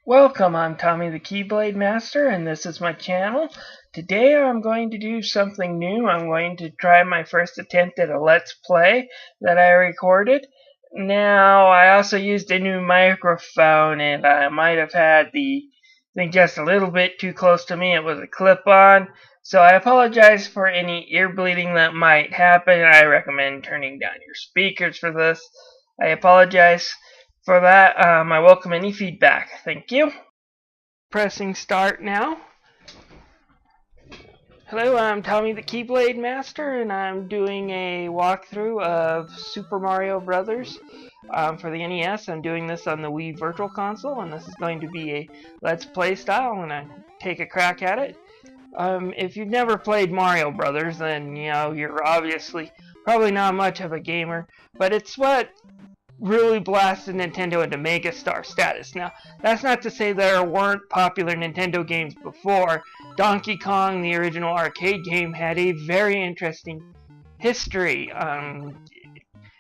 Welcome, I'm Tommy the Keyblade Master, and this is my channel. Today I'm going to do something new. I'm going to try my first attempt at a Let's Play that I recorded. Now, I also used a new microphone, and I might have had the thing just a little bit too close to me. It was a clip-on, so I apologize for any ear bleeding that might happen. I recommend turning down your speakers for this. I apologize for that. I welcome any feedback. Thank you. Pressing start now. Hello, I'm Tommy the Keyblade Master, and I'm doing a walkthrough of Super Mario Brothers for the NES. I'm doing this on the Wii Virtual Console, and this is going to be a Let's Play style, and I take a crack at it. If you've never played Mario Brothers, then you're obviously probably not much of a gamer, but it's what really blasted Nintendo into megastar status. Now, that's not to say there weren't popular Nintendo games before. Donkey Kong, the original arcade game, had a very interesting history.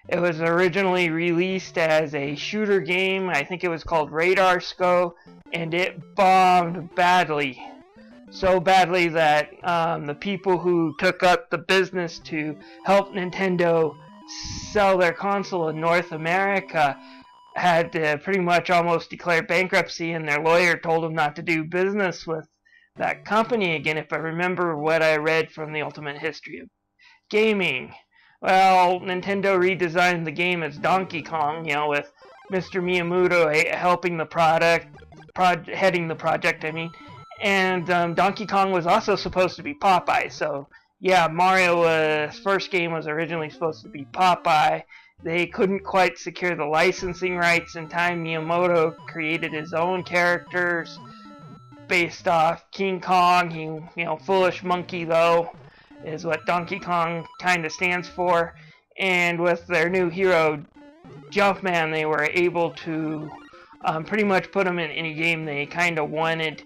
It was originally released as a shooter game. I think it was called Radar SCO, and it bombed badly. So badly that the people who took up the business to help Nintendo sell their console in North America had to pretty much almost declare bankruptcy, and their lawyer told them not to do business with that company again, if I remember what I read from the Ultimate History of Gaming. Well, Nintendo redesigned the game as Donkey Kong, with Mr. Miyamoto helping the heading the project, and Donkey Kong was also supposed to be Popeye, so yeah, Mario's first game was originally supposed to be Popeye. They couldn't quite secure the licensing rights in time. Miyamoto created his own characters based off King Kong. Foolish monkey, though, is what Donkey Kong kind of stands for. And with their new hero, Jumpman, they were able to pretty much put him in any game they kind of wanted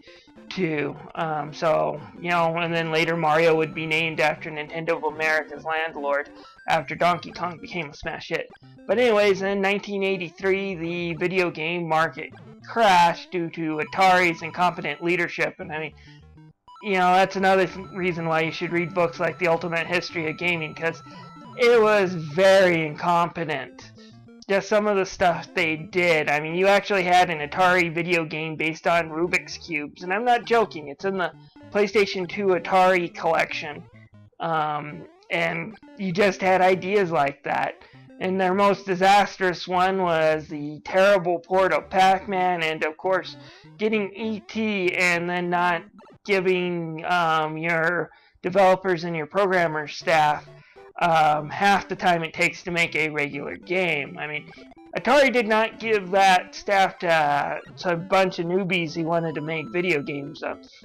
to. And then later Mario would be named after Nintendo of America's landlord after Donkey Kong became a smash hit. But anyways, in 1983, the video game market crashed due to Atari's incompetent leadership. And that's another reason why you should read books like The Ultimate History of Gaming, because it was very incompetent. Just some of the stuff they did. You actually had an Atari video game based on Rubik's Cubes, and I'm not joking. It's in the PlayStation 2 Atari collection. And you just had ideas like that. And their most disastrous one was the terrible port of Pac-Man, and of course, getting E.T. and then not giving your developers and your programmer staff half the time it takes to make a regular game. Atari did not give that staff to a bunch of newbies who wanted to make video games.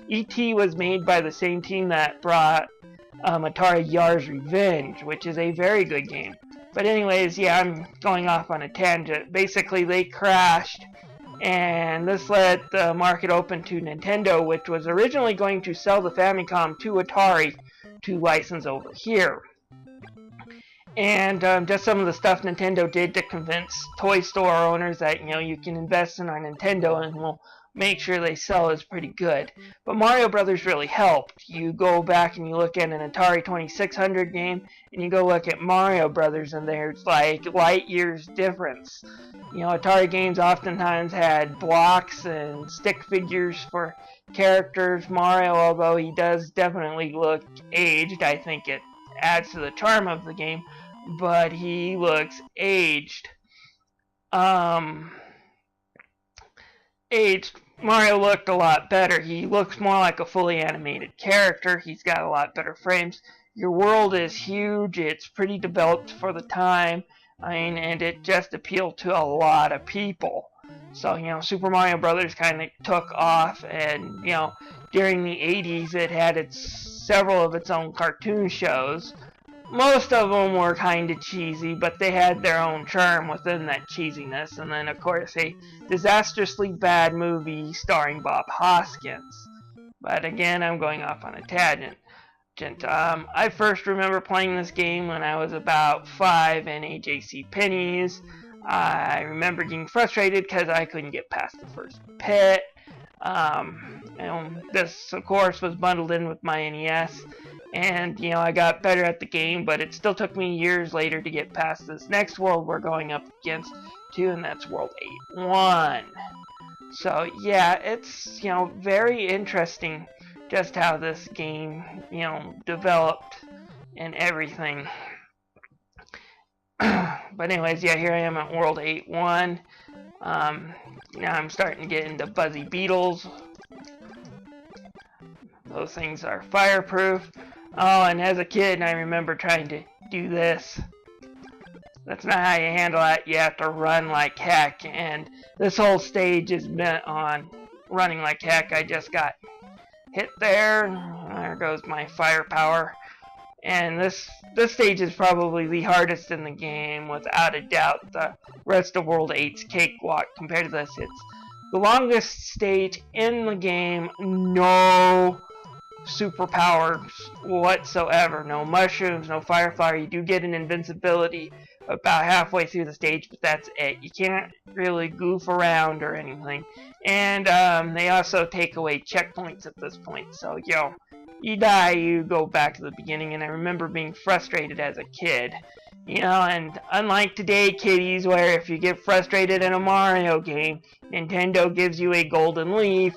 E.T. was made by the same team that brought Atari Yar's Revenge, which is a very good game. But anyways, yeah, I'm going off on a tangent. Basically, they crashed, and this let the market open to Nintendo, which was originally going to sell the Famicom to Atari to license over here. And just some of the stuff Nintendo did to convince toy store owners that you can invest in our Nintendo and we'll make sure they sell is pretty good. But Mario Brothers really helped. You go back and you look at an Atari 2600 game, and you go look at Mario Brothers, and there's like light years difference. Atari games oftentimes had blocks and stick figures for characters. Mario, although he does definitely look aged, I think it adds to the charm of the game, but he looks aged. Mario looked a lot better. He looks more like a fully animated character. He's got a lot better frames. Your world is huge. It's pretty developed for the time. And it just appealed to a lot of people. So, Super Mario Brothers kind of took off, and, during the 80s it had several of its own cartoon shows. Most of them were kind of cheesy, but they had their own charm within that cheesiness. And then, of course, a disastrously bad movie starring Bob Hoskins. But again, I'm going off on a tangent. I first remember playing this game when I was about 5 in a JCPenney's. I remember getting frustrated because I couldn't get past the first pit. This, of course, was bundled in with my NES, and I got better at the game, but it still took me years later to get past this next world we're going up against too, and that's World 8-1. So yeah, it's very interesting just how this game developed and everything. But anyways, yeah, here I am at World 8-1. Now I'm starting to get into Buzzy Beetles. Those things are fireproof. Oh, and as a kid, I remember trying to do this. That's not how you handle that. You have to run like heck, and this whole stage is meant on running like heck. I just got hit there. There goes my firepower. And this stage is probably the hardest in the game, without a doubt. The rest of World 8's cakewalk compared to this. It's the longest stage in the game. No superpowers whatsoever. No mushrooms, no firefly. You do get an invincibility about halfway through the stage, but that's it. You can't really goof around or anything. And they also take away checkpoints at this point. So, you die, you go back to the beginning. And I remember being frustrated as a kid. And unlike today, kiddies, where if you get frustrated in a Mario game, Nintendo gives you a golden leaf,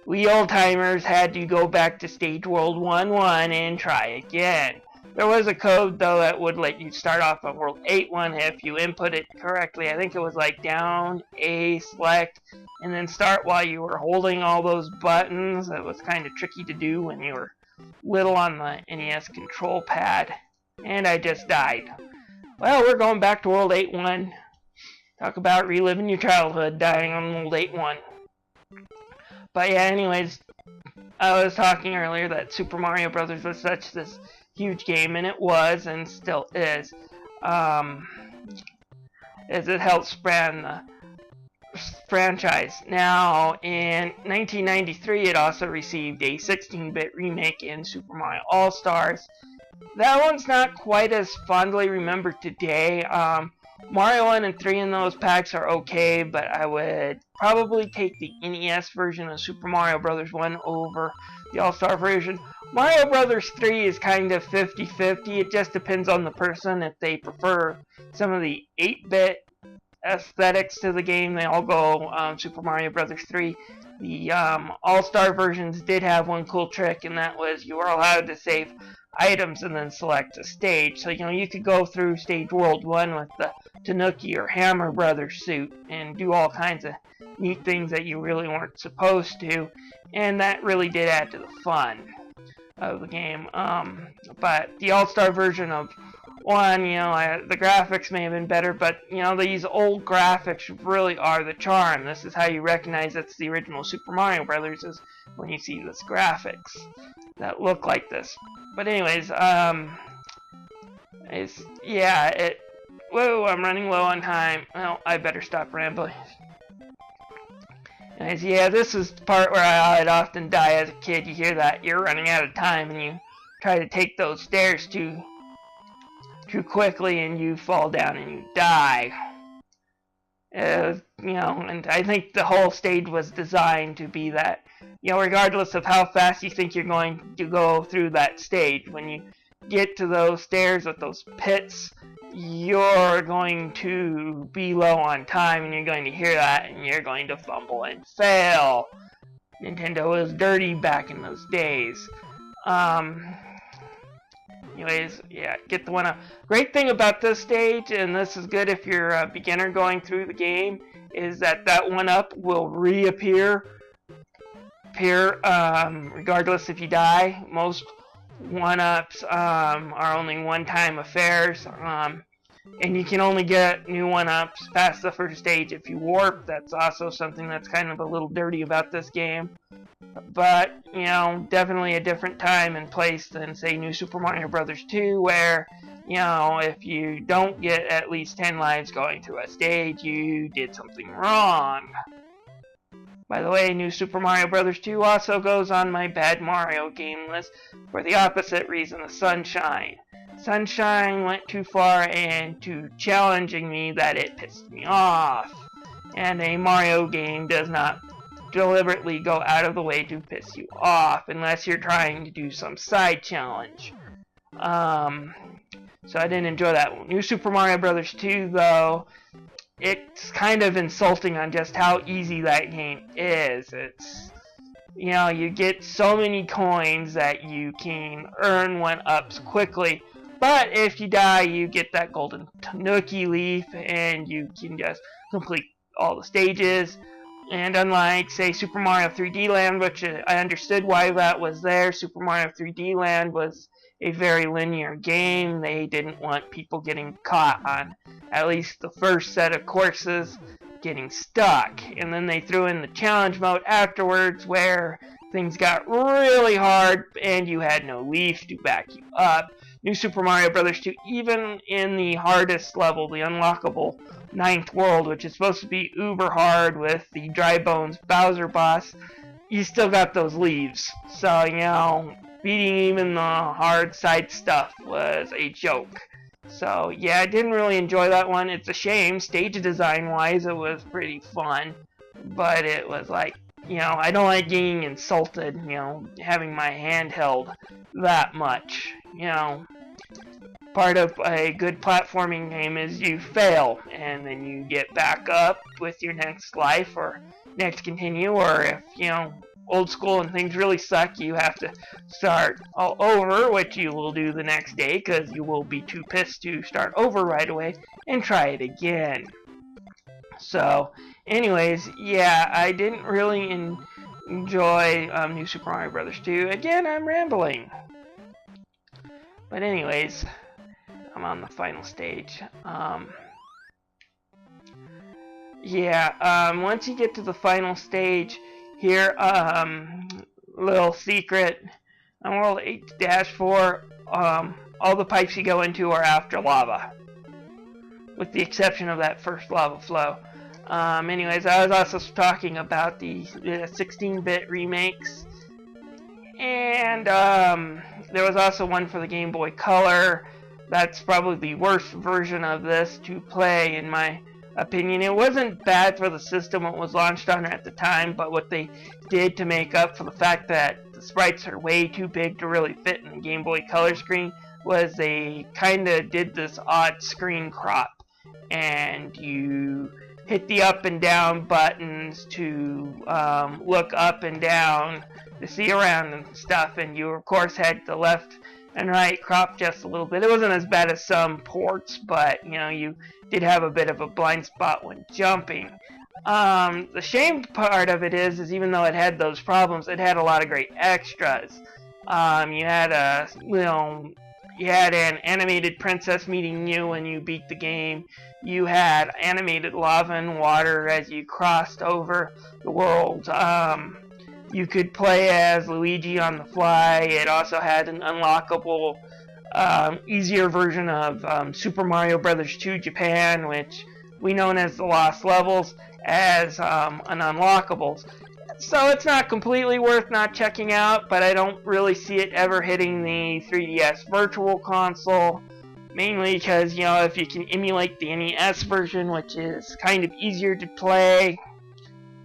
we old-timers had to go back to Stage World 1-1 and try again. There was a code, though, that would let you start off on World 8-1 if you input it correctly. I think it was like down, A, select, and then start while you were holding all those buttons. It was kind of tricky to do when you were little on the NES control pad. And I just died. Well, we're going back to World 8-1. Talk about reliving your childhood, dying on World 8-1. But yeah, anyways, I was talking earlier that Super Mario Brothers was such this huge game, and it was, and still is, as it helped span the franchise. Now, in 1993, it also received a 16-bit remake in Super Mario All-Stars. That one's not quite as fondly remembered today. Mario 1 and 3 in those packs are okay, but I would probably take the NES version of Super Mario Bros. 1 over the All-Star version. Mario Bros. 3 is kind of 50-50. It just depends on the person. If they prefer some of the 8-bit aesthetics to the game, they all go Super Mario Bros. 3. The All-Star versions did have one cool trick, and that was you were allowed to save items and then select a stage. So, you could go through Stage World 1 with the Tanuki or Hammer Brothers suit and do all kinds of neat things that you really weren't supposed to, and that really did add to the fun of the game. But the All-Star version of 1, the graphics may have been better, but, these old graphics really are the charm. This is how you recognize it's the original Super Mario Brothers, is when you see this graphics that look like this. But anyways, whoa, I'm running low on time. Well, I better stop rambling. Anyways, yeah, this is the part where I'd often die as a kid. You hear that, you're running out of time, and you try to take those stairs too quickly, and you fall down and you die. And I think the whole stage was designed to be that, regardless of how fast you think you're going to go through that stage, when you get to those stairs with those pits, you're going to be low on time, and you're going to hear that, and you're going to fumble and fail. Nintendo was dirty back in those days. Anyways, yeah, get the 1-up. Great thing about this stage, and this is good if you're a beginner going through the game, is that 1-up will reappear regardless if you die. Most 1-ups are only one-time affairs, and you can only get new 1-ups past the first stage if you warp. That's also something that's kind of a little dirty about this game. But, definitely a different time and place than, say, New Super Mario Bros. 2, where, if you don't get at least 10 lives going through a stage, you did something wrong. By the way, New Super Mario Bros. 2 also goes on my bad Mario game list for the opposite reason of Sunshine. Sunshine went too far and too challenging me that it pissed me off. And a Mario game does not deliberately go out of the way to piss you off, unless you're trying to do some side challenge. So I didn't enjoy that one. New Super Mario Bros. 2, though, it's kind of insulting on just how easy that game is. It's, you know, you get so many coins that you can earn 1-ups quickly, but if you die, you get that golden Tanuki leaf, and you can just complete all the stages. And unlike, say, Super Mario 3D Land, which I understood why that was there, Super Mario 3D Land was a very linear game. They didn't want people getting caught on at least the first set of courses getting stuck. And then they threw in the challenge mode afterwards, where things got really hard and you had no leaf to back you up. New Super Mario Bros. 2, even in the hardest level, the unlockable 9th world, which is supposed to be uber hard with the Dry Bones Bowser boss, you still got those leaves. So, you know, beating even the hard side stuff was a joke. So, yeah, I didn't really enjoy that one. It's a shame. Stage design-wise, it was pretty fun. But it was like, you know, I don't like getting insulted, you know, having my hand held that much. You know, part of a good platforming game is you fail, and then you get back up with your next life, or next continue, or if, you know, old school and things really suck, you have to start all over, which you will do the next day, because you will be too pissed to start over right away and try it again. So, anyways, yeah, I didn't really enjoy New Super Mario Bros. 2. Again, I'm rambling. But anyways, I'm on the final stage. Once you get to the final stage, here, little secret, on World 8-4, all the pipes you go into are after lava, with the exception of that first lava flow. Anyways, I was also talking about the 16-bit remakes, and there was also one for the Game Boy Color. That's probably the worst version of this to play, in my opinion. It wasn't bad for the system it was launched on at the time, but what they did to make up for the fact that the sprites are way too big to really fit in the Game Boy Color screen was they kinda did this odd screen crop, and you hit the up and down buttons to look up and down to see around and stuff, and you of course had the left and right crop just a little bit. It wasn't as bad as some ports, but you know, you did have a bit of a blind spot when jumping. The shame part of it is even though it had those problems, it had a lot of great extras. You had an animated princess meeting you when you beat the game. You had animated lava and water as you crossed over the world. You could play as Luigi on the fly. It also had an unlockable, easier version of Super Mario Bros. 2 Japan, which we know as the Lost Levels, as an unlockables. So it's not completely worth not checking out, but I don't really see it ever hitting the 3DS Virtual Console, mainly because, you know, if you can emulate the NES version, which is kind of easier to play,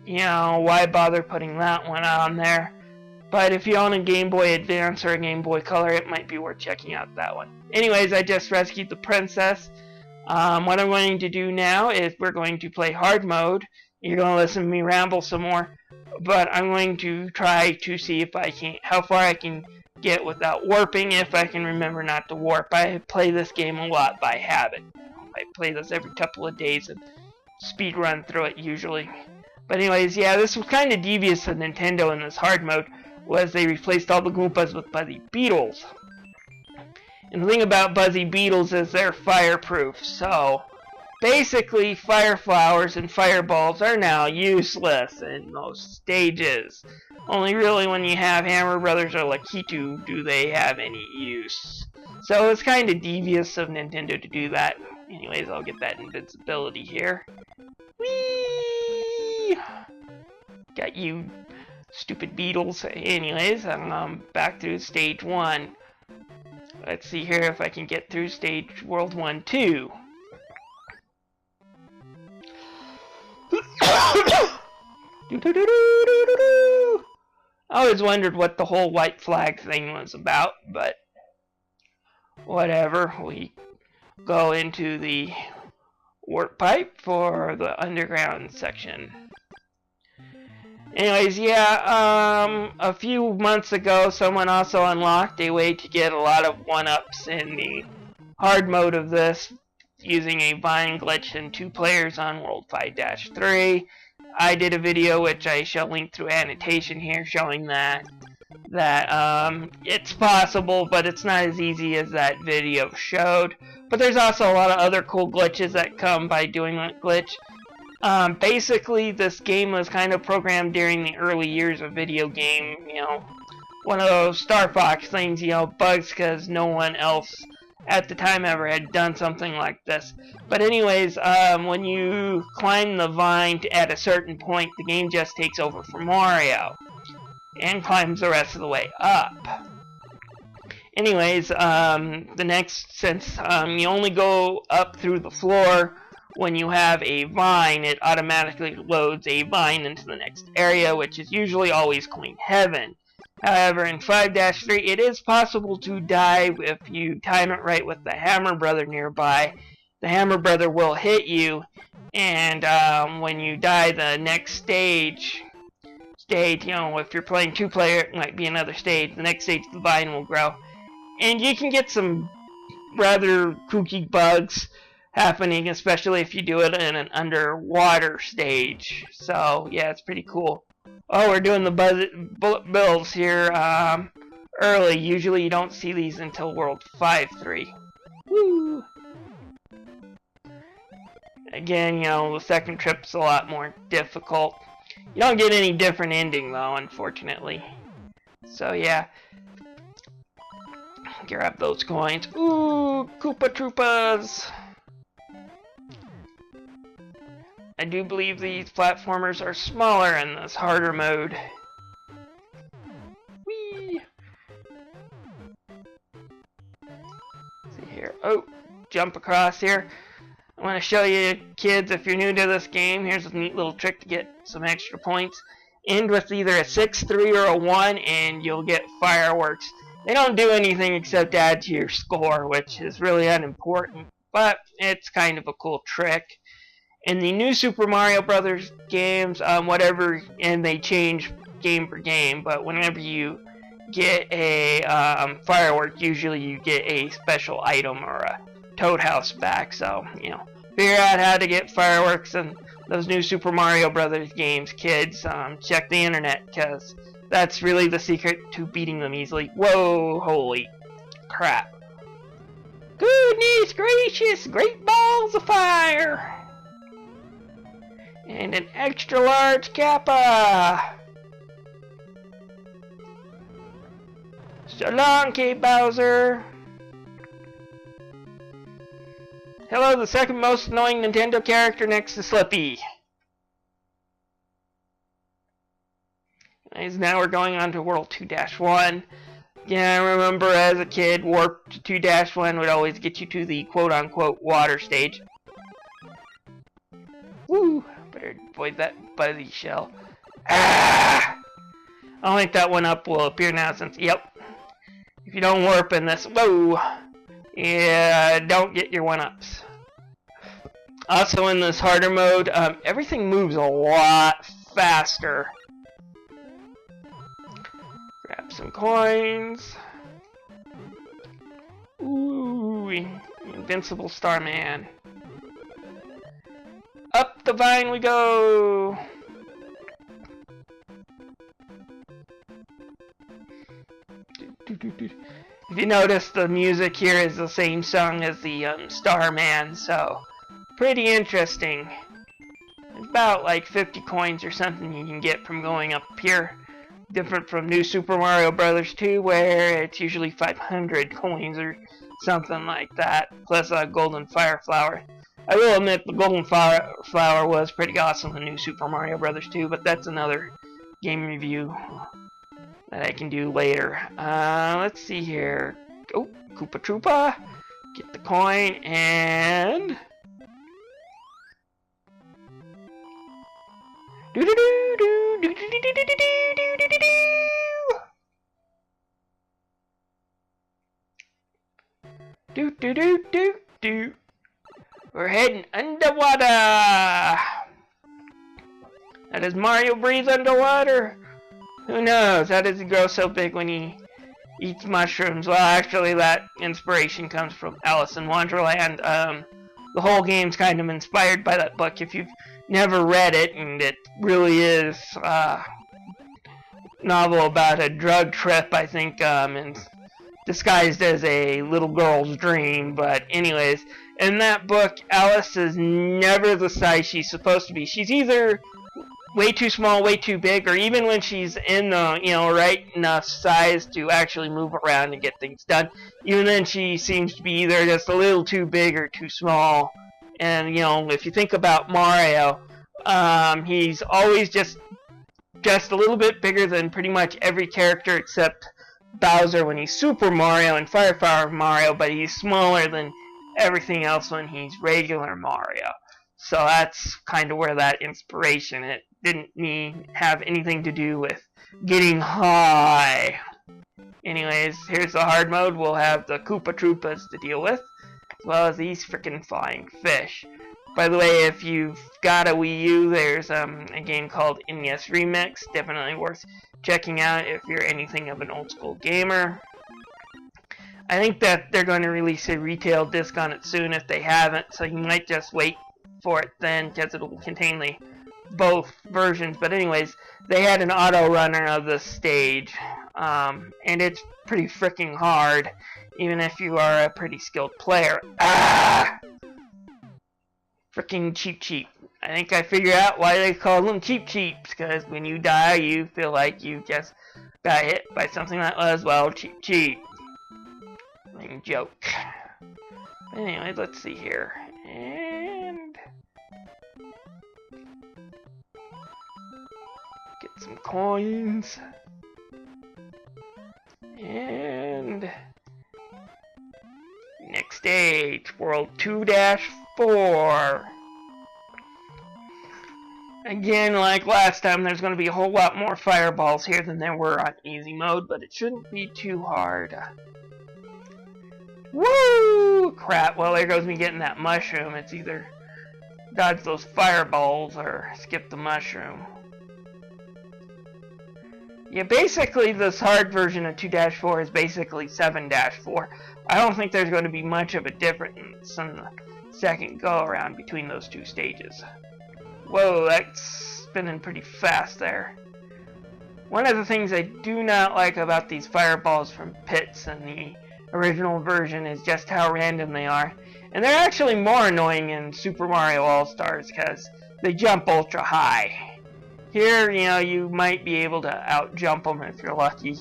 you know, why bother putting that one on there? But if you own a Game Boy Advance or a Game Boy Color, it might be worth checking out that one. Anyways, I just rescued the princess. What I'm going to do now is we're going to play hard mode. You're going to listen to me ramble some more, but I'm going to try to see if I can, how far I can get without warping, if I can remember not to warp. I play this game a lot by habit. I play this every couple of days and speed run through it usually. But anyways, yeah, this was kind of devious of Nintendo in this hard mode, was they replaced all the Goombas with Buzzy Beetles. And the thing about Buzzy Beetles is they're fireproof, so basically fire flowers and fireballs are now useless in most stages. Only really when you have Hammer Brothers or Lakitu do they have any use. So it's kind of devious of Nintendo to do that. Anyways, I'll get that invincibility here. Whee! Got you stupid beetles. Anyways, I'm back through stage 1. Let's see here if I can get through stage World 1 too. I always wondered what the whole white flag thing was about, but whatever. We go into the warp pipe for the underground section. Anyways, yeah, a few months ago, someone also unlocked a way to get a lot of 1-ups in the hard mode of this using a Vine glitch and 2 players on World 5-3. I did a video which I shall link through annotation here showing that it's possible, but it's not as easy as that video showed. But there's also a lot of other cool glitches that come by doing that glitch. Basically, this game was kind of programmed during the early years of video game, you know, one of those Star Fox things, you know, bugs because no one else at the time ever had done something like this. But anyways, when you climb the vine at a certain point, the game just takes over for Mario and climbs the rest of the way up. Anyways, since you only go up through the floor when you have a vine, it automatically loads a vine into the next area, which is usually always Queen Heaven. However, in 5-3, it is possible to dive if you time it right with the Hammer Brother nearby. The Hammer Brother will hit you, and when you die, the next stage, you know, if you're playing 2-player, it might be another stage. The next stage, the vine will grow. And you can get some rather kooky bugs happening, especially if you do it in an underwater stage. So, yeah, it's pretty cool. Oh, we're doing the bullet bills here early. Usually you don't see these until World 5-3. Woo! Again, you know, the second trip's a lot more difficult. You don't get any different ending, though, unfortunately. So, yeah. Grab those coins. Ooh, Koopa Troopas! I do believe these platformers are smaller in this harder mode. Whee! Let's see here. Oh, jump across here. I want to show you, kids, if you're new to this game, here's a neat little trick to get some extra points. End with either a 6, 3, or a 1, and you'll get fireworks. They don't do anything except add to your score, which is really unimportant, but it's kind of a cool trick. In the new Super Mario Brothers games, and they change game for game, but whenever you get a firework, usually you get a special item or a Toad House back. So, you know, figure out how to get fireworks in those new Super Mario Brothers games, kids. Check the internet, because that's really the secret to beating them easily. Whoa, holy crap. Goodness gracious, great balls of fire! And an extra large Kappa! So long, Kate Bowser! Hello, the second most annoying Nintendo character next to Slippy. As now we're going on to World 2-1. Yeah, I remember as a kid, Warp 2-1 would always get you to the quote-unquote water stage. Woo! Better avoid that buzzy shell. Ah! I don't think that 1-up will appear now since, yep. If you don't warp in this, whoa! Yeah, don't get your 1-ups. Also in this harder mode, everything moves a lot faster. Grab some coins. Ooh, Invincible Starman. Up the vine we go! If you notice, the music here is the same song as the Starman, so pretty interesting. About like 50 coins or something you can get from going up here. Different from New Super Mario Brothers 2, where it's usually 500 coins or something like that, plus a golden fire flower. I will admit the golden flower was pretty awesome in New Super Mario Brothers 2, but that's another game review that I can do later. Let's see here. Oh, Koopa Troopa. Get the coin and... Doo-doo-doo-doo! Do do do do do. We're heading underwater. How does Mario breathe underwater? Who knows? How does he grow so big when he eats mushrooms? Well, actually, that inspiration comes from Alice in Wonderland. The whole game's kind of inspired by that book. If you've never read it, and it really is a novel about a drug trip, I think, and disguised as a little girl's dream. But anyways, in that book, Alice is never the size she's supposed to be. She's either way too small, way too big, or even when she's in the, right enough size to actually move around and get things done, even then she seems to be either just a little too big or too small. And, if you think about Mario, he's always just a little bit bigger than pretty much every character except Bowser when he's Super Mario and Fire Mario, but he's smaller than everything else when he's regular Mario. So that's kind of where that inspiration, it didn't have anything to do with getting high. Anyways, here's the hard mode. We'll have the Koopa Troopas to deal with, as well as these frickin' flying fish. By the way, if you've got a Wii U, there's a game called NES Remix. Definitely worth checking out if you're anything of an old school gamer. I think that they're going to release a retail disc on it soon if they haven't, so you might just wait for it then, because it'll contain both versions. But anyways, they had an auto runner of the stage, and it's pretty freaking hard, even if you are a pretty skilled player. Freaking Cheep. I think I figured out why they call them Cheeps, because when you die, you feel like you just got hit by something that was, well, cheap. Lame joke. But anyways, let's see here. And get some coins. And next stage, World 2-4. Again, like last time, there's going to be a whole lot more fireballs here than there were on easy mode, but it shouldn't be too hard. Woo! Crap, well, there goes me getting that mushroom. It's either dodge those fireballs or skip the mushroom. Yeah, basically this hard version of 2-4 is basically 7-4. I don't think there's going to be much of a difference in the second go-around between those two stages. Whoa, that's spinning pretty fast there. One of the things I do not like about these fireballs from Pits in the original version is just how random they are. And they're actually more annoying in Super Mario All-Stars because they jump ultra high. Here, you might be able to out-jump them if you're lucky.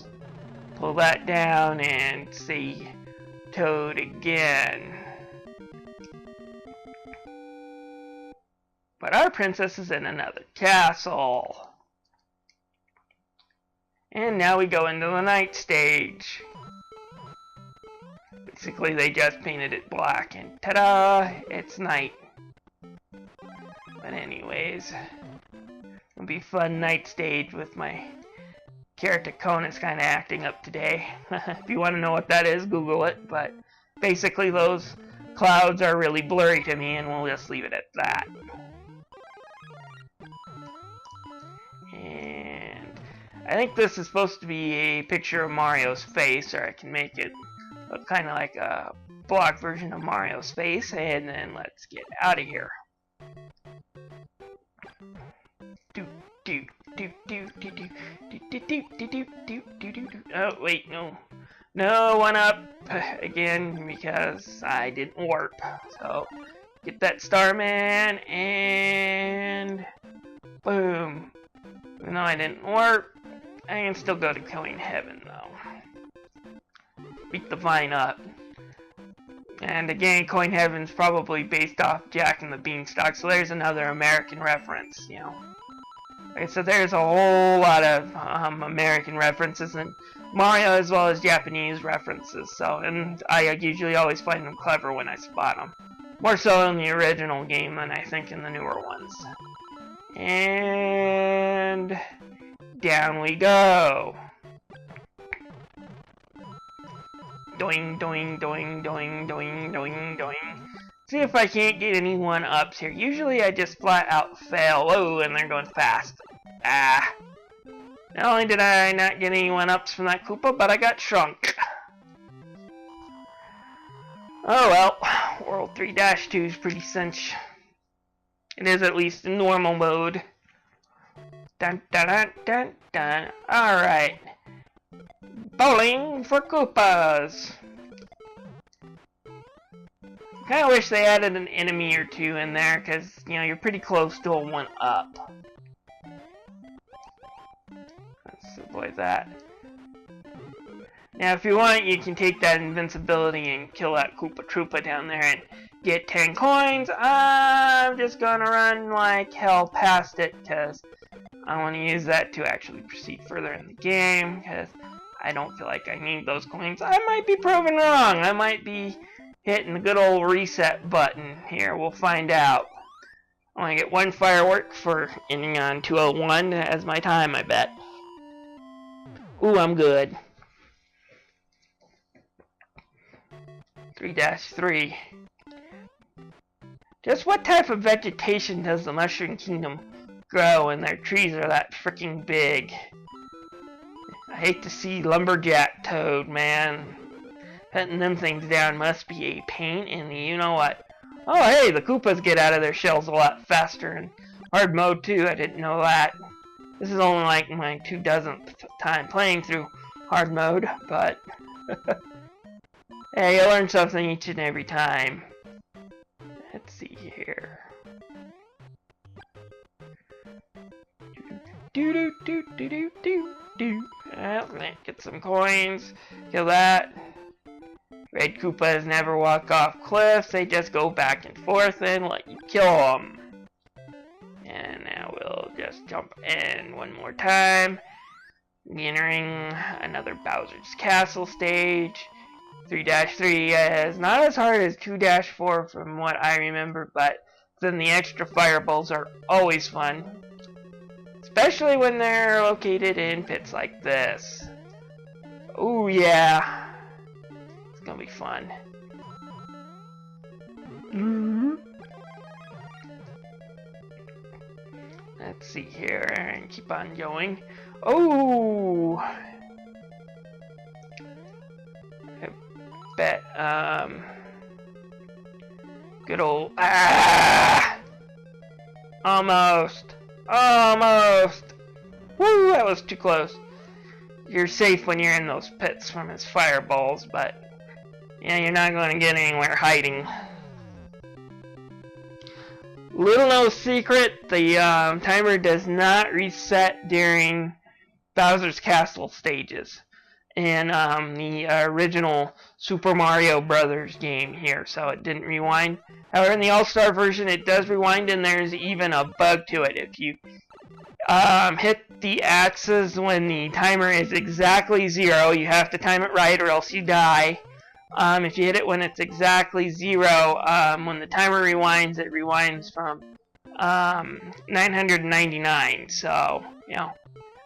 Pull that down and see Toad again. But our princess is in another castle. And now we go into the night stage. Basically, they just painted it black, and ta-da! It's night. But anyways, it'll be a fun night stage with my character Conus kind of acting up today. If you want to know what that is, Google it. But basically, those clouds are really blurry to me, and we'll just leave it at that. And I think this is supposed to be a picture of Mario's face, or I can make it look kind of like a block version of Mario's face. And then let's get out of here. Oh wait, no one up again because I didn't warp. So get that Starman and boom. Even though I didn't warp, I can still go to Coin Heaven though. Beat the vine up. And again, Coin Heaven's probably based off Jack and the Beanstalk, so there's another American reference, Like I said, there's a whole lot of American references in Mario as well as Japanese references, and I usually always find them clever when I spot them. More so in the original game than I think in the newer ones. And down we go. Doing, doing, doing, doing, doing, doing, doing. See if I can't get any one-ups here. Usually I just flat out fail. Whoa, and they're going fast. Ah. Not only did I not get any one-ups from that Koopa, but I got shrunk. Oh well, World 3-2 is pretty cinch. It is at least in normal mode. Dun dun dun dun dun. Alright. Bowling for Koopas! Kinda wish they added an enemy or two in there, because, you know, you're pretty close to a 1-up. Let's avoid that. Now, if you want, you can take that invincibility and kill that Koopa Troopa down there and get 10 coins. I'm just gonna run like hell past it, because I want to use that to actually proceed further in the game, because I don't feel like I need those coins. I might be proven wrong. I might be hitting the good old reset button here. We'll find out. I only get 1 firework for ending on 201 as my time, I bet. Ooh, I'm good. 3-3. Just what type of vegetation does the Mushroom Kingdom grow when their trees are that freaking big? I hate to see Lumberjack Toad, man. Petting them things down must be a pain in the you-know-what. Oh, hey, the Koopas get out of their shells a lot faster in hard mode, too. I didn't know that. This is only like my 2,000th time playing through hard mode, but... hey, you learn something each and every time. Let's see here. Do. Well, get some coins. Kill that. Red Koopas never walk off cliffs. They just go back and forth and let you kill them. And now we'll just jump in one more time. Entering another Bowser's Castle stage. 3-3 is not as hard as 2-4 from what I remember, but then the extra fireballs are always fun. Especially when they're located in pits like this. Ooh, yeah. It's gonna be fun. Let's see here, and keep on going. Oh! I bet, good old, almost! Almost! Woo, that was too close. You're safe when you're in those pits from his fireballs, but yeah, you're not going to get anywhere hiding. Little known secret, the timer does not reset during Bowser's Castle stages in the original Super Mario Brothers game here, so it didn't rewind. However, in the All-Star version, it does rewind, and there's even a bug to it. If you hit the axes when the timer is exactly 0, you have to time it right or else you die. If you hit it when it's exactly 0, when the timer rewinds, it rewinds from 999. So, you know,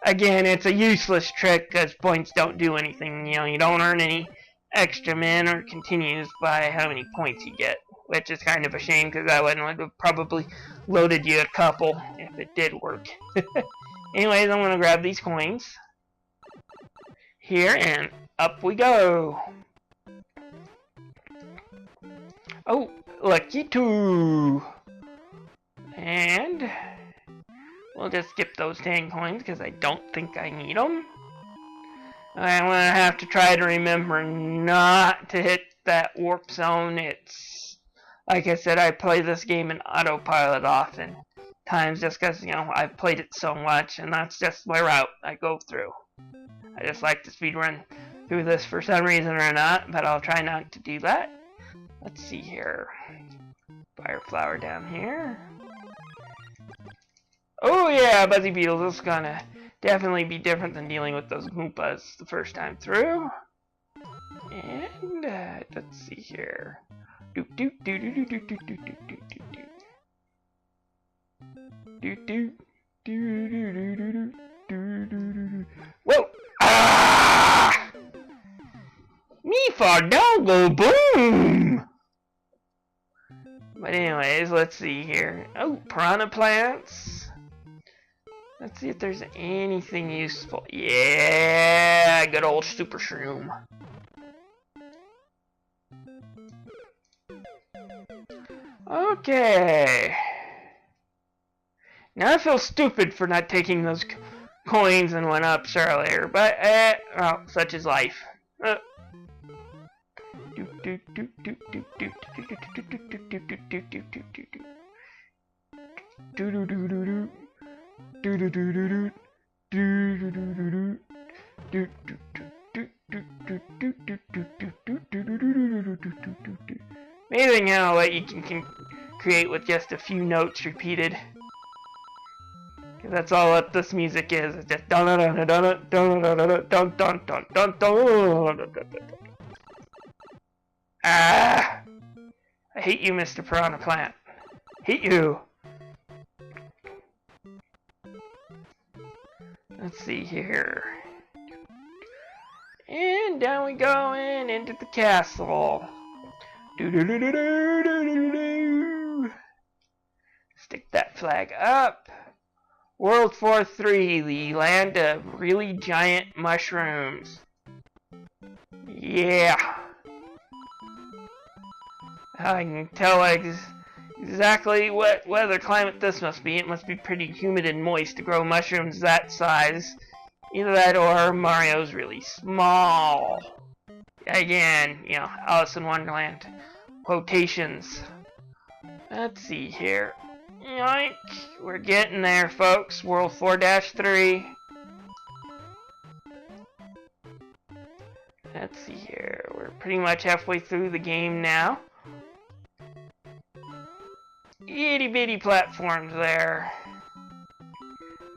again, it's a useless trick because points don't do anything. You know, you don't earn any extra min or continues by how many points you get, which is kind of a shame because that one would have probably loaded you a couple if it did work. Anyways, I'm going to grab these coins here and up we go. Oh, lucky 2. And we'll just skip those 10 coins because I don't think I need them. I'm going to have to try to remember not to hit that warp zone. It's, like I said, I play this game in autopilot often times just because, you know, I've played it so much and that's just my route I go through. I just like to speedrun through this for some reason or not, but I'll try not to do that. Let's see here. Fire flower down here. Oh yeah, Buzzy Beetles. This is gonna definitely be different than dealing with those Goombas the first time through. And let's see here. Doot doot doot doot doot doot doot doot doot doot doot doot doot doot doot doot doot doot Whoa! Ah! Me for dongle boom! But anyways, let's see here. Oh, piranha plants. Let's see if there's anything useful. Yeah, good old super shroom. Okay. Now I feel stupid for not taking those coins and went up earlier, but well, such is life. Amazing how what you can create with just a few notes repeated. Cause that's all that this music is. It's just dun dun dun dun dun dun dun dun dun dun dun dun. Ah! I hate you, Mr. Piranha Plant. Hate you. Let's see here. And down we go into the castle. Stick that flag up. World 4-3, the land of really giant mushrooms. Yeah. I can tell exactly what weather climate this must be. It must be pretty humid and moist to grow mushrooms that size. Either that or Mario's really small. Again, you know, Alice in Wonderland. Quotations. Let's see here. Yoink. We're getting there, folks. World 4-3. Let's see here. We're pretty much halfway through the game now. Itty bitty platforms there.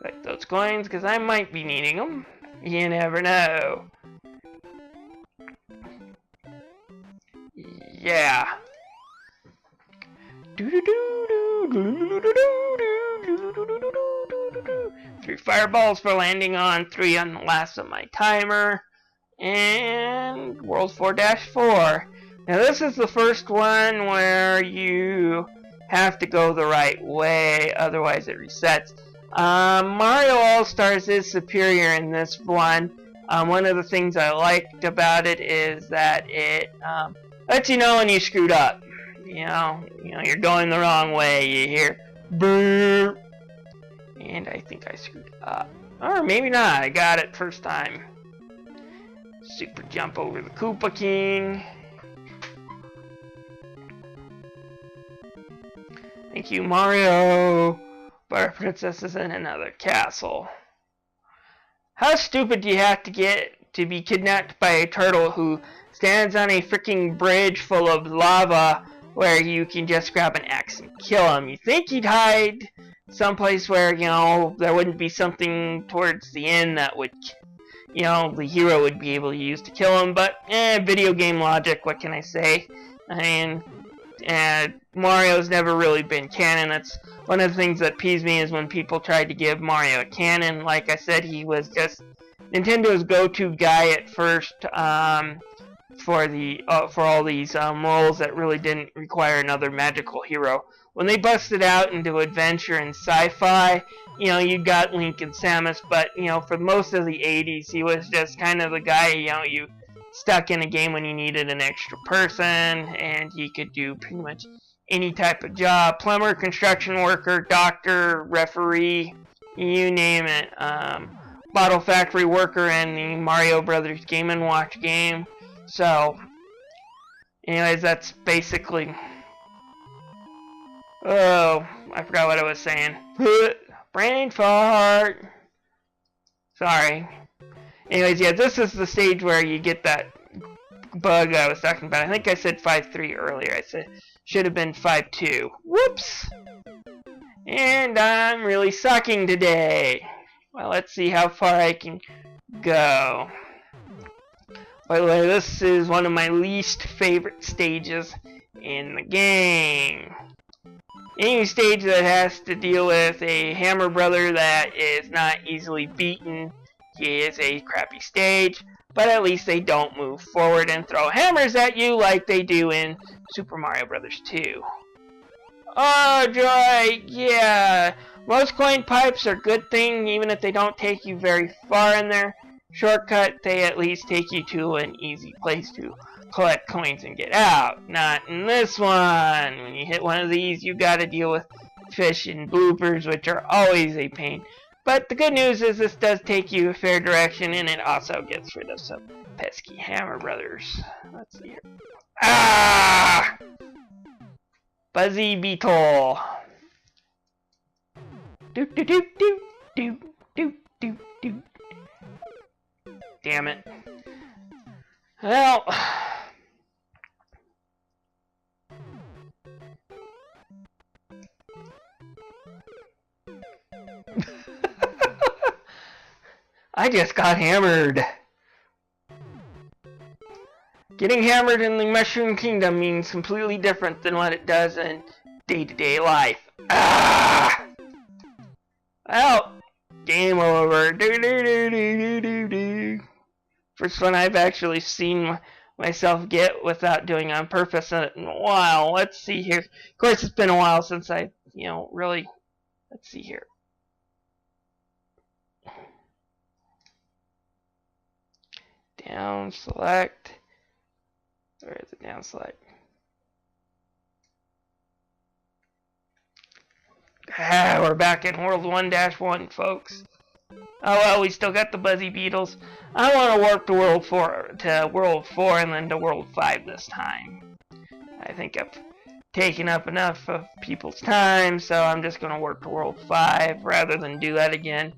Like those coins, because I might be needing them. You never know. Yeah. 3 fireballs for landing on, 3 on the last of my timer. And World 4-4. Now this is the first one where you have to go the right way, otherwise it resets. Mario All-Stars is superior in this one. One of the things I liked about it is that it lets you know when you screwed up. You know, you're going the wrong way. You hear brrr, and I think I screwed up, or maybe not. I got it first time. Super jump over the Koopa King. Thank you, Mario. But our princess is in another castle. How stupid do you have to get to be kidnapped by a turtle who stands on a freaking bridge full of lava where you can just grab an axe and kill him? You think he'd hide someplace where, you know, there wouldn't be something towards the end that would, you know, the hero would be able to use to kill him, but video game logic, what can I say? I mean, Mario's never really been canon. That's one of the things that peeves me, is when people tried to give Mario a canon. Like I said, he was just Nintendo's go-to guy at first for all these roles that really didn't require another magical hero. When they busted out into adventure and sci-fi, you know, you got Link and Samus, but, you know, for most of the 80s, he was just kind of the guy, you know, you stuck in a game when you needed an extra person, and he could do pretty much any type of job. Plumber, construction worker, doctor, referee, you name it. Bottle factory worker in the Mario Brothers Game & Watch game. So, anyways, that's basically... Oh, I forgot what I was saying. Brain fart! Sorry. Anyways, yeah, this is the stage where you get that bug I was talking about. I think I said 5-3 earlier. I said should have been 5-2. Whoops! And I'm really sucking today. Well, let's see how far I can go. By the way, this is one of my least favorite stages in the game. Any stage that has to deal with a Hammer Brother that is not easily beaten, is a crappy stage, but at least they don't move forward and throw hammers at you like they do in Super Mario Bros. 2. Oh, joy! Yeah! Most coin pipes are a good thing, even if they don't take you very far in their shortcut, they at least take you to an easy place to collect coins and get out. Not in this one! When you hit one of these, you gotta deal with fish and bloopers, which are always a pain. But the good news is this does take you a fair direction, and it also gets rid of some pesky hammer brothers. Let's see here. Ah! Buzzy Beetle. Doop doop doop doop doop doop doop doop. Damn it. Well. I just got hammered. Getting hammered in the Mushroom Kingdom means completely different than what it does in day-to-day life. Ah! Well, game over. First one I've actually seen myself get without doing it on purpose in a while. Let's see here. Of course, it's been a while since I, really. Let's see here. Down select. Where is it? Down select. Ah, we're back in World 1-1, folks. Oh well, we still got the Buzzy Beetles. I want to warp to World 4 and then to World 5 this time. I think I've taken up enough of people's time, so I'm just going to warp to World 5 rather than do that again.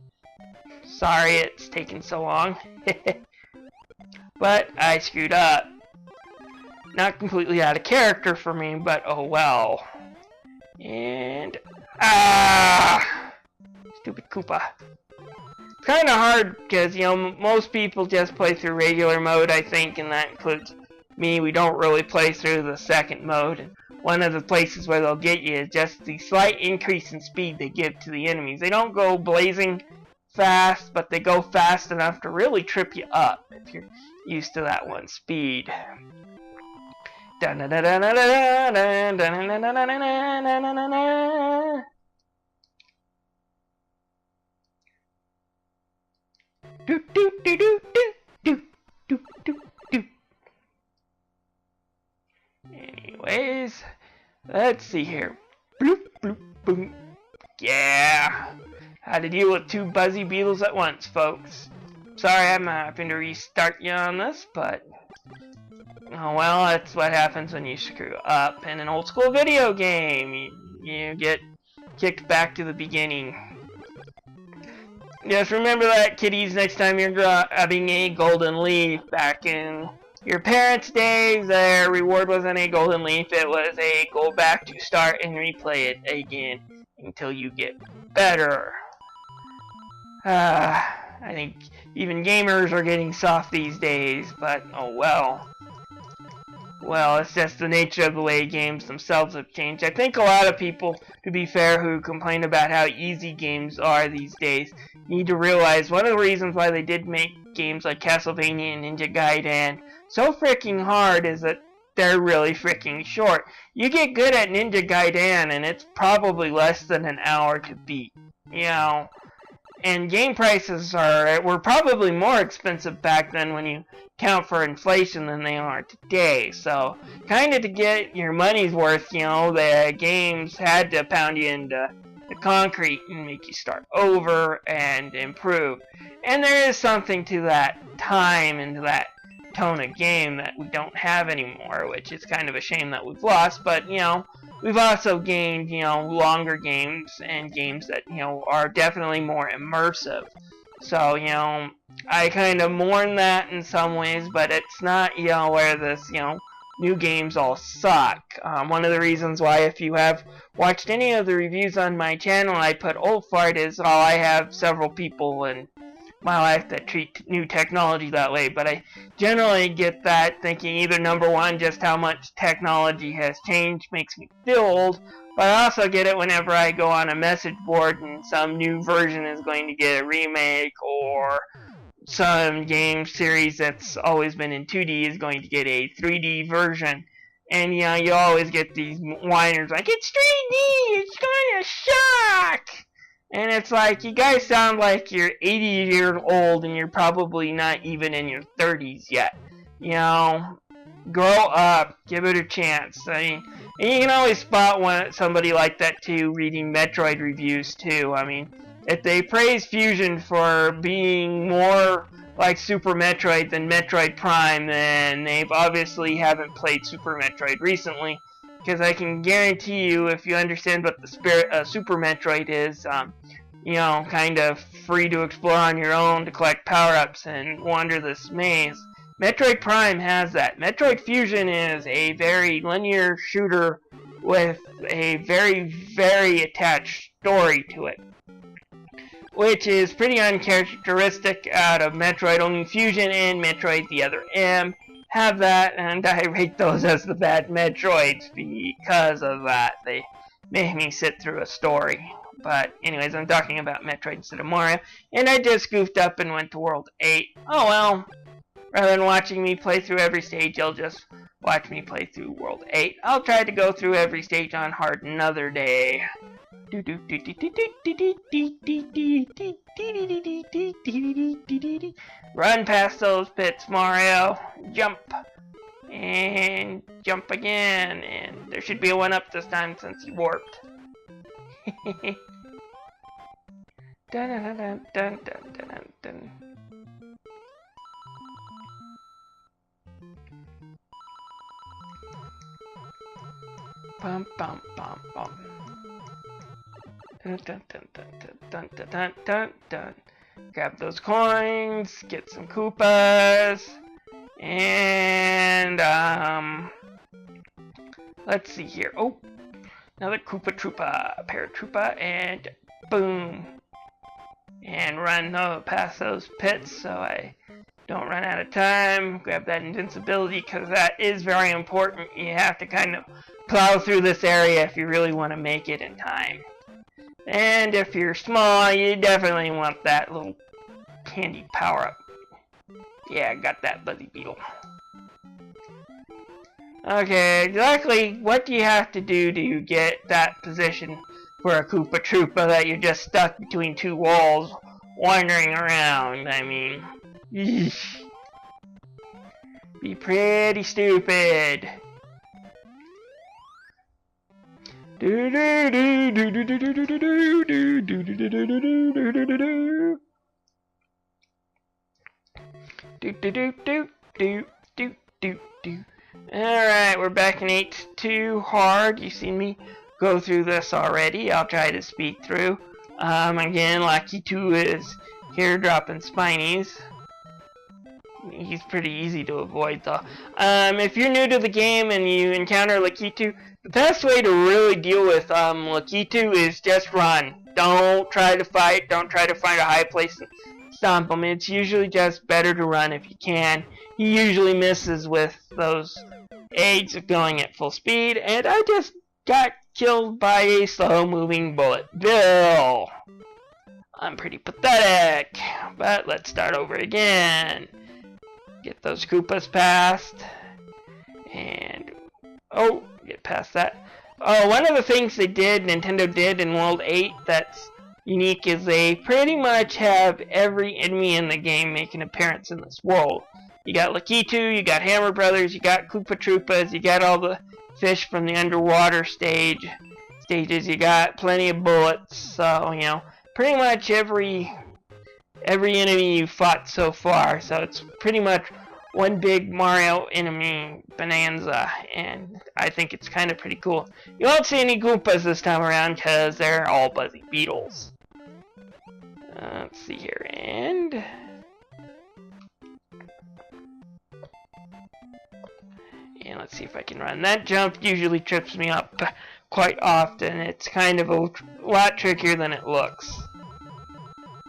Sorry it's taken so long. But I screwed up. Not completely out of character for me, but oh well. And stupid Koopa. It's kind of hard because most people just play through regular mode, I think, and that includes me. We don't really play through the second mode. And one of the places where they'll get you is just the slight increase in speed they give to the enemies. They don't go blazing fast, but they go fast enough to really trip you up if you're used to that one speed. Doop doop doop doop doop doop doop doop. Anyways, let's see here. Bloop bloop boom. Yeah. How to deal with two Buzzy Beetles at once, folks. Sorry I'm having to restart you on this, but oh well, that's what happens when you screw up in an old school video game. You get kicked back to the beginning. Just remember that, kiddies, next time you're grabbing a golden leaf. Back in your parents' days, their reward wasn't a golden leaf, it was a go back to start and replay it again until you get better. I think even gamers are getting soft these days, but oh well. Well, it's just the nature of the way games themselves have changed. I think a lot of people, to be fair, who complain about how easy games are these days, need to realize one of the reasons why they did make games like Castlevania and Ninja Gaiden so freaking hard is that they're really freaking short. You get good at Ninja Gaiden and it's probably less than an hour to beat. And game prices were probably more expensive back then when you count for inflation than they are today. So, kind of to get your money's worth, the games had to pound you into the concrete and make you start over and improve. And there is something to that time and to that tone of game that we don't have anymore, which is kind of a shame that we've lost, but we've also gained longer games and games that are definitely more immersive. So I kind of mourn that in some ways, but it's not where this new games all suck. One of the reasons why, if you have watched any of the reviews on my channel, I put old fart is I have several people in my life that treat new technology that way, but I generally get that thinking either number one, just how much technology has changed makes me feel old, but I also get it whenever I go on a message board and some new version is going to get a remake or some game series that's always been in 2D is going to get a 3D version. And you know, you always get these whiners like, it's 3D, it's gonna suck! And it's like, you guys sound like you're 80 years old and you're probably not even in your 30s yet. You know, grow up, give it a chance. I mean, and you can always spot somebody like that too, reading Metroid reviews too. I mean, if they praise Fusion for being more like Super Metroid than Metroid Prime, then they obviously haven't played Super Metroid recently. Because I can guarantee you, if you understand what the spirit of Super Metroid is, you know, kind of free to explore on your own to collect power-ups and wander this maze. Metroid Prime has that. Metroid Fusion is a very linear shooter with a very, very attached story to it, which is pretty uncharacteristic out of Metroid. Only Fusion and Metroid the Other M have that, and I rate those as the bad Metroids because of that. They make me sit through a story. But anyways, I'm talking about Metroid instead of Mario, and I just goofed up and went to World 8. Oh well, rather than watching me play through every stage, you'll just watch me play through World 8. I'll try to go through every stage on hard another day. Run past those pits, Mario. Jump. And jump again. And there should be a 1-up this time since you warped. Dun, dun, dun, dun, dun, dun, dun. Bum, bum, bum, bum. Dun, dun, dun, dun, dun, dun, dun, dun, dun. Grab those coins, get some Koopas, and let's see here. Oh, another Koopa Troopa, Paratroopa, and boom. And run past those pits so I don't run out of time. Grab that invincibility because that is very important. You have to kind of plow through this area if you really want to make it in time. And if you're small, you definitely want that little candy power-up. Yeah, I got that Buzzy Beetle. Okay, exactly what do you have to do to get that position for a Koopa Troopa that you're just stuck between two walls wandering around? I mean, eesh. Be pretty stupid. Do do do do do do do do do do do do do do do do do. Do do do do do do do do. Alright, we're back in 8-2 hard. You've seen me go through this already. I'll try to speed through. Again, Lakitu is here dropping Spinies. He's pretty easy to avoid though. If you're new to the game and you encounter Lakitu, the best way to really deal with Lakitu is just run. Don't try to fight. Don't try to find a high place and stomp him. It's usually just better to run if you can. He usually misses with those eggs going at full speed, and I just got killed by a slow-moving bullet bill. I'm pretty pathetic, but let's start over again. Get those Koopas past, and oh, get past that. Oh, one of the things Nintendo did in World 8 that's unique is they pretty much have every enemy in the game make an appearance in this world. You got Lakitu, you got Hammer Brothers, you got Koopa Troopas, you got all the fish from the underwater stages, you got plenty of bullets, so, you know, pretty much every enemy you fought so far, so it's pretty much one big Mario enemy bonanza, and I think it's kind of pretty cool. You won't see any Koopas this time around because they're all Buzzy Beetles. Let's see here, and let's see if I can run. That jump usually trips me up quite often. It's kind of a lot trickier than it looks.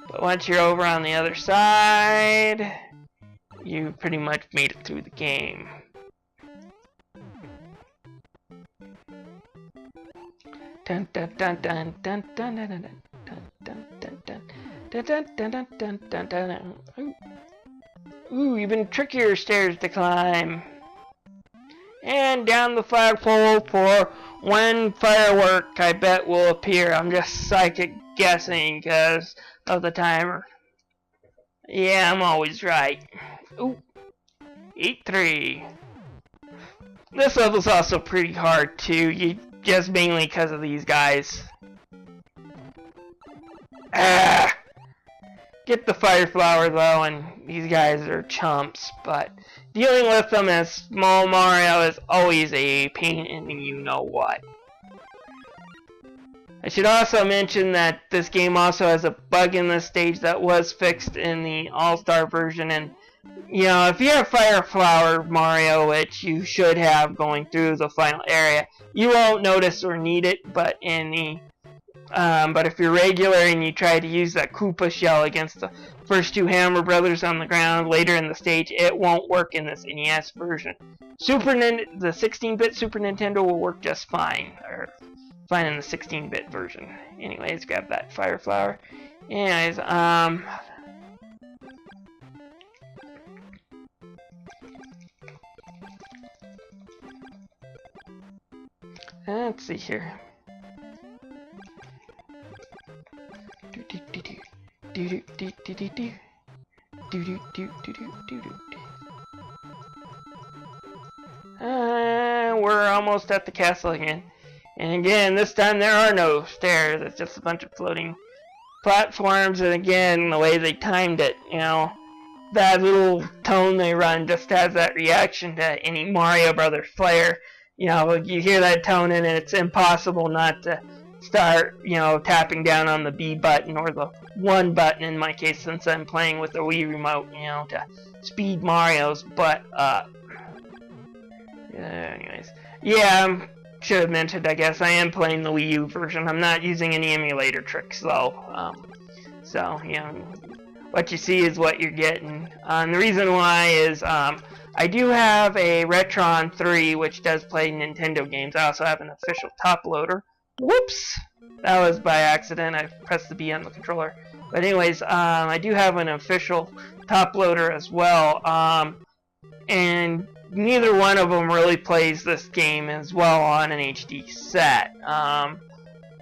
But once you're over on the other side, you pretty much made it through the game. Dun dun dun dun dun dun dun dun dun dun dun dun dun dun dun dun dun dun. Ooh, even trickier stairs to climb. And down the flagpole for when firework I bet will appear. I'm just psychic guessing because of the timer. Yeah, I'm always right. Ooh, 8-3. This level's also pretty hard too, just mainly because of these guys. Ah! Get the fire flower though, and these guys are chumps, but dealing with them as small Mario is always a pain in the you-know-what. I should also mention that this game also has a bug in this stage that was fixed in the All-Star version, and you know, if you have Fire Flower Mario, which you should have going through the final area, you won't notice or need it, but if you're regular and you try to use that Koopa shell against the first two Hammer Brothers on the ground later in the stage, it won't work in this NES version. The 16-bit Super Nintendo will work just fine, or fine in the 16-bit version. Anyways, grab that Fire Flower. Anyways, let's see here. We're almost at the castle again. And again, this time there are no stairs. It's just a bunch of floating platforms. And again, the way they timed it, you know, that little tone they run just has that reaction to any Mario Brothers player. You know, you hear that tone and it's impossible not to start, you know, tapping down on the B button or the 1 button in my case, since I'm playing with the Wii remote, you know, to speed Mario's butt up. Anyways, yeah, should have mentioned, I guess, I am playing the Wii U version. I'm not using any emulator tricks, though. So, you know, what you see is what you're getting. The reason why is, I do have a Retron 3, which does play Nintendo games. I also have an official top loader. Whoops! That was by accident. I pressed the B on the controller. But anyways, I do have an official top loader as well. And neither one of them really plays this game as well on an HD set. The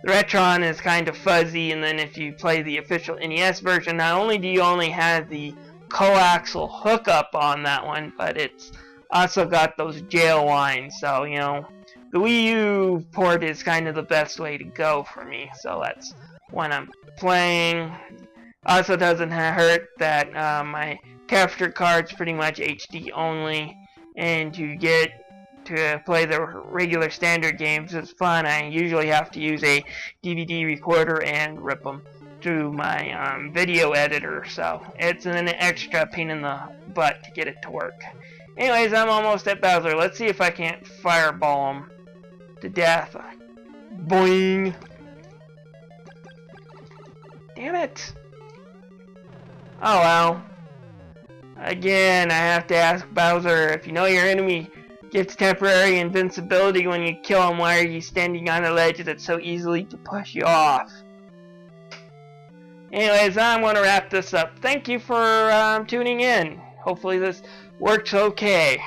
Retron is kind of fuzzy, and then if you play the official NES version, not only do you only have the coaxial hookup on that one, but it's also got those jail lines, so, you know, the Wii U port is kind of the best way to go for me, so that's when I'm playing. Also doesn't hurt that my capture card's pretty much HD only, and to get to play the regular standard games is fun. I usually have to use a DVD recorder and rip them through my video editor, so it's an extra pain in the butt to get it to work. Anyways, I'm almost at Bowser. Let's see if I can't fireball him to death. Boing! Damn it! Oh well. Again, I have to ask Bowser, if you know your enemy gets temporary invincibility when you kill him, why are you standing on a ledge that's so easily to push you off? Anyways, I'm going to wrap this up. Thank you for tuning in. Hopefully this works okay.